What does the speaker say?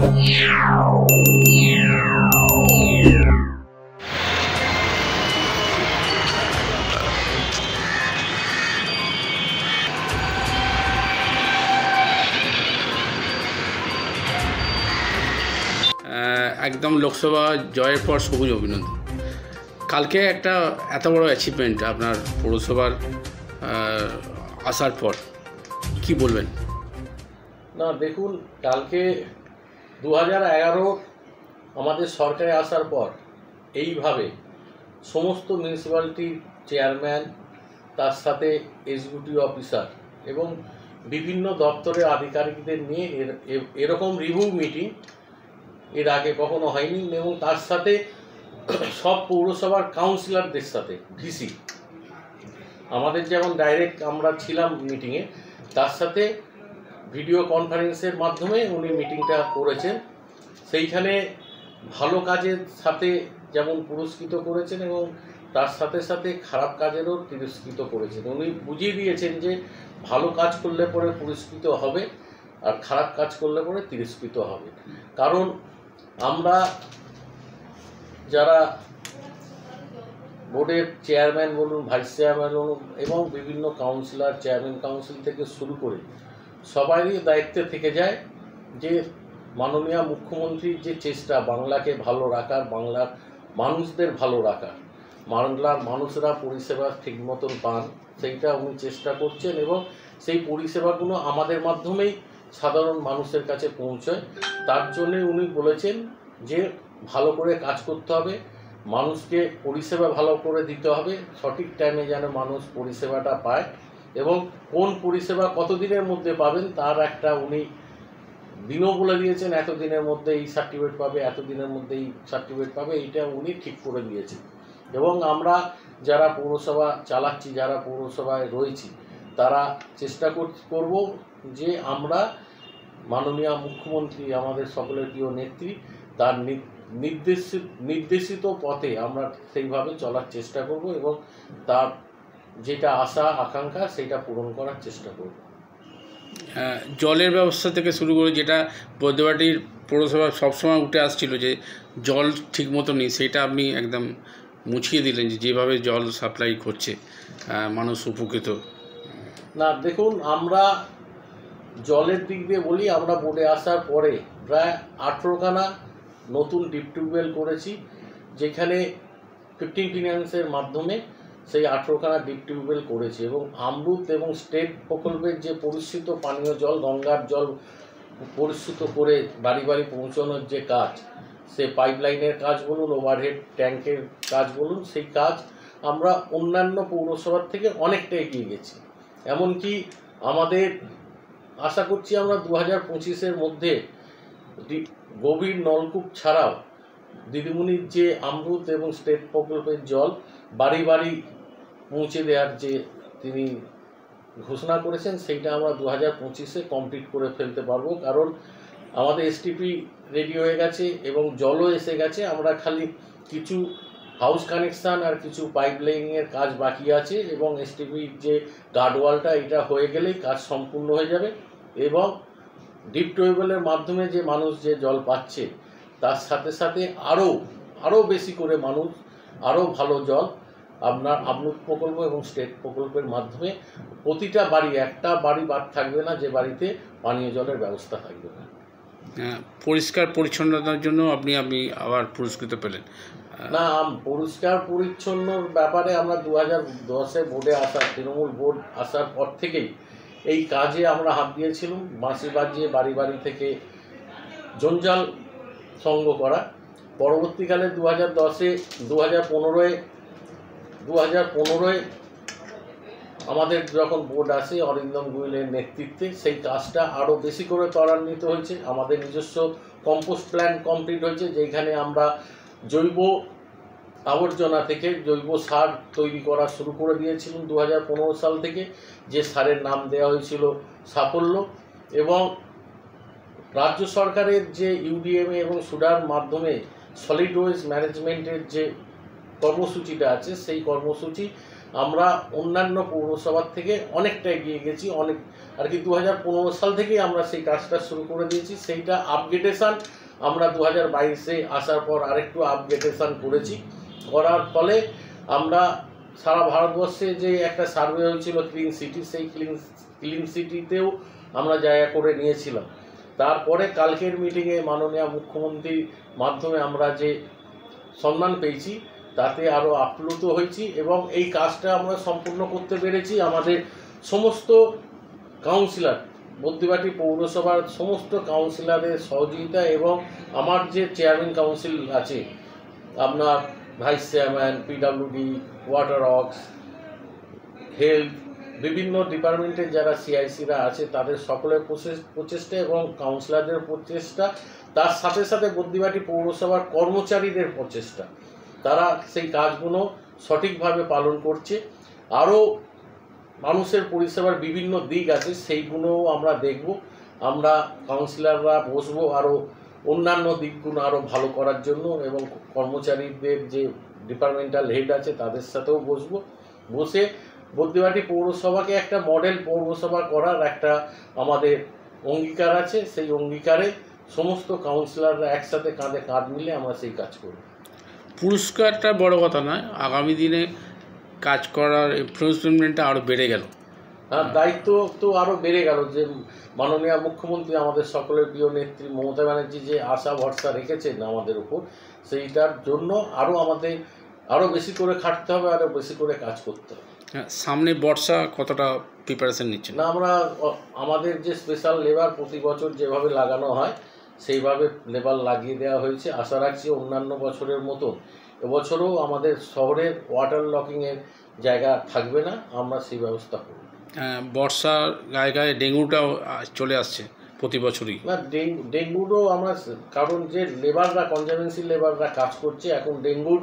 একদম লোকসভা জয়ের পর সবুজ অভিনন্দন। কালকে একটা এত বড় অ্যাচিভমেন্ট আপনার পৌরসভার আসার পর কি বলবেন? না দেখুন, কালকে 2011 আমাদের সরকারে আসার পর এইভাবে সমস্ত মিউনিসিপ্যালিটির চেয়ারম্যান, তার সাথে এক্সিকিউটিভ অফিসার এবং বিভিন্ন দপ্তরের আধিকারিকদের নিয়ে এরকম রিভিউ মিটিং এর আগে কখনো হয়নি, এবং তার সাথে সব পৌরসভার কাউন্সিলরদের সাথে ভিসি আমাদের যেমন ডাইরেক্ট আমরা ছিলাম মিটিংয়ে, তার সাথে ভিডিও কনফারেন্সের মাধ্যমে উনি মিটিংটা করেছেন। সেইখানে ভালো কাজের সাথে যেমন পুরস্কৃত করেছেন এবং তার সাথে সাথে খারাপ কাজেরও তিরস্কৃত করেছেন। উনি বুঝিয়ে দিয়েছেন যে ভালো কাজ করলে পরে পুরস্কৃত হবে আর খারাপ কাজ করলে পরে তিরস্কৃত হবে। কারণ আমরা যারা বোর্ডের চেয়ারম্যান বলুন, ভাইস চেয়ারম্যান বলুন এবং বিভিন্ন কাউন্সিলর, চেয়ারম্যান কাউন্সিল থেকে শুরু করে সবারই দায়িত্বে থেকে যায় যে মাননীয় মুখ্যমন্ত্রীর যে চেষ্টা বাংলাকে ভালো রাখার, বাংলার মানুষদের ভালো রাখার, বাংলার মানুষরা পরিষেবা ঠিক মতন পান, সেইটা উনি চেষ্টা করছেন এবং সেই পরিষেবাগুলো আমাদের মাধ্যমেই সাধারণ মানুষের কাছে পৌঁছয়। তার জন্যে উনি বলেছেন যে ভালো করে কাজ করতে হবে, মানুষকে পরিষেবা ভালো করে দিতে হবে, সঠিক টাইমে যেন মানুষ পরিষেবাটা পায় এবং কোন পরিষেবা কতদিনের মধ্যে পাবেন তার একটা উনি দিনও বলে দিয়েছেন। এতদিনের মধ্যে এই সার্টিফিকেট পাবে, এতদিনের মধ্যে এই সার্টিফিকেট পাবে, এইটা উনি ঠিক করে দিয়েছেন। এবং আমরা যারা পৌরসভা চালাচ্ছি, যারা পৌরসভায় রয়েছি, তারা চেষ্টা করব যে আমরা মাননীয় মুখ্যমন্ত্রী, আমাদের সকলের প্রিয় নেত্রী, তার নির্দেশিত পথে আমরা সেইভাবে চলার চেষ্টা করব এবং তার যেটা আশা আকাঙ্ক্ষা সেটা পূরণ করার চেষ্টা করব। জলের ব্যবস্থা থেকে শুরু করে যেটা বৈদ্যবাটির পৌরসভা সবসময় উঠে আসছিল যে জল ঠিক মতো নেই, সেটা আপনি একদম মুছিয়ে দিলেন যে যেভাবে জল সাপ্লাই করছে মানুষ উপকৃত। না দেখুন, আমরা জলের দিক দিয়ে বলি, আমরা বোর্ডে আসার পরে প্রায় 18খানা নতুন ডিপ টিউবওয়েল করেছি, যেখানে 15 ফিন্যান্সের মাধ্যমে সেই 18খানা ডিপ টিউবওয়েল করেছি এবং অমৃত এবং স্টেট প্রকল্পের যে পরিশ্রুত পানীয় জল, গঙ্গার জল পরিশ্রুত করে বাড়ি বাড়ি পৌঁছানোর যে কাজ, সে পাইপলাইনের কাজ বলুন, ওভারহেড ট্যাঙ্কের কাজ বলুন, সেই কাজ আমরা অন্যান্য পৌরসভার থেকে অনেকটা এগিয়ে গেছি। এমনকি আমাদের আশা করছি আমরা 2025-এর মধ্যে গভীর নলকূপ ছাড়াও দিদিমণির যে অমৃত এবং স্টেট প্রকল্পের জল বাড়ি বাড়ি পৌঁছে দেওয়ার যে তিনি ঘোষণা করেছেন, সেইটা আমরা 2025-এ কমপ্লিট করে ফেলতে পারবো। কারণ আমাদের এসটিপি রেডি হয়ে গেছে এবং জলও এসে গেছে। আমরা খালি কিছু হাউস কানেকশান আর কিছু পাইপলাইনের কাজ বাকি আছে এবং এসটিপির যে গার্ডওয়ালটা এটা হয়ে গেলেই কাজ সম্পূর্ণ হয়ে যাবে এবং ডিপ টিউবওয়েলের মাধ্যমে যে মানুষ যে জল পাচ্ছে তার সাথে সাথে আরও বেশি করে মানুষ আরও ভালো জল আপনার অমৃত প্রকল্প এবং স্টেট প্রকল্পের মাধ্যমে প্রতিটা বাড়ি, একটা বাড়ি বাদ থাকবে না যে বাড়িতে পানীয় জলের ব্যবস্থা থাকবে না। পরিষ্কার পরিচ্ছন্নতার জন্য আপনি আবার পুরস্কৃত পেলেন। না, পরিষ্কার পরিচ্ছন্নর ব্যাপারে আমরা 2010-এ বোর্ডে আসার, তৃণমূল বোর্ড আসার পর থেকেই এই কাজে আমরা হাত দিয়েছিলাম। বাঁশি বাজিয়ে বাড়ি বাড়ি থেকে জঞ্জাল সঙ্গ করা। পরবর্তীকালে 2010-এ 2015-এ আমাদের যখন বোর্ড আসে অরিন্দম গুইলের নেতৃত্বে, সেই কাজটা আরও বেশি করে ত্বরান্বিত হয়েছে। আমাদের নিজস্ব কম্পোস্ট প্ল্যান কমপ্লিট হয়েছে, যেখানে আমরা জৈব আবর্জনা থেকে জৈব সার তৈরি করা শুরু করে দিয়েছিলাম 2015 সাল থেকে, যে সারের নাম দেওয়া হয়েছিল সাফল্য। এবং রাজ্য সরকারের যে ইউডিএমএ এবং সুডার মাধ্যমে সলিড ওয়েস্ট ম্যানেজমেন্টের যে কর্মসূচিটা আছে, সেই কর্মসূচি আমরা অন্যান্য পৌরসভার থেকে অনেকটা এগিয়ে গেছি, অনেক আর কি 2015 সাল থেকেই আমরা সেই কাজটা শুরু করে দিয়েছি। সেইটা আপগ্রেডেশন আমরা 2022-এ আসার পর আরেকটু আপগ্রেডেশন করেছি। করার ফলে আমরা সারা ভারতবর্ষে যে একটা সার্ভে হয়েছিল ক্লিন সিটি, সেই ক্লিন সিটিতেও আমরা জায়গা করে নিয়েছিলাম। তারপরে কালকের মিটিংয়ে মাননীয় মুখ্যমন্ত্রীর মাধ্যমে আমরা যে সম্মান পেয়েছি তাতে আরও আপ্লুত হয়েছি এবং এই কাজটা আমরা সম্পূর্ণ করতে পেরেছি। আমাদের সমস্ত কাউন্সিলর, বদ্যিবাটি পৌরসভার সমস্ত কাউন্সিলরের সহযোগিতা এবং আমার যে চেয়ারম্যান কাউন্সিল আছে, আপনার vice chairman, PWD, water works, health, বিভিন্ন ডিপার্টমেন্টের যারা সিআইসিরা আছে তাদের সকলের প্রচেষ্টা এবং কাউন্সিলরদের প্রচেষ্টা, তার সাথে সাথে বদ্যিবাটি পৌরসভার কর্মচারীদের প্রচেষ্টা, তারা সেই কাজগুলো সঠিকভাবে পালন করছে। আরও মানুষের পরিষেবার বিভিন্ন দিক আছে, সেইগুলোও আমরা দেখব। আমরা কাউন্সিলররা বসবো আরও অন্যান্য দিকগুলো আরও ভালো করার জন্য এবং কর্মচারীদের যে ডিপার্টমেন্টাল হেড আছে তাদের সাথেও বসে বদ্যিবাটি পৌরসভাকে একটা মডেল পৌরসভা করার একটা আমাদের অঙ্গীকার আছে। সেই অঙ্গীকারে সমস্ত কাউন্সিলররা একসাথে কাঁধে কাঁধ মিলে আমরা সেই কাজ করব। পুরস্কারটা বড় কথা নয়, আগামী দিনে কাজ করার এনফোর্সমেন্টটা আরও বেড়ে গেল। হ্যাঁ, দায়িত্ব তো আরও বেড়ে গেল যে মাননীয় মুখ্যমন্ত্রী আমাদের সকলের প্রিয় নেত্রী মমতা ব্যানার্জি যে আশা ভরসা রেখেছেন আমাদের উপর, সেইটার জন্য আমাদের আরও বেশি করে খাটতে হবে, আরও বেশি করে কাজ করতে হবে। সামনে বর্ষা কতটা প্রিপারেশন নিচ্ছেন? না, আমরা আমাদের যে স্পেশাল লেবার প্রতি বছর যেভাবে লাগানো হয় সেইভাবে লেবার লাগিয়ে দেওয়া হয়েছে। আশা রাখছি অন্যান্য বছরের মতো এবছরও আমাদের শহরের ওয়াটার লকিংয়ের জায়গা থাকবে না, আমরা সেই ব্যবস্থা করব। বর্ষার গায়ে গায়ে ডেঙ্গুটাও চলে আসছে প্রতি বছরই। না, ডেঙ্গুরও আমরা, কারণ যে লেবাররা কনজারভেন্সি লেবাররা কাজ করছে এখন ডেঙ্গুর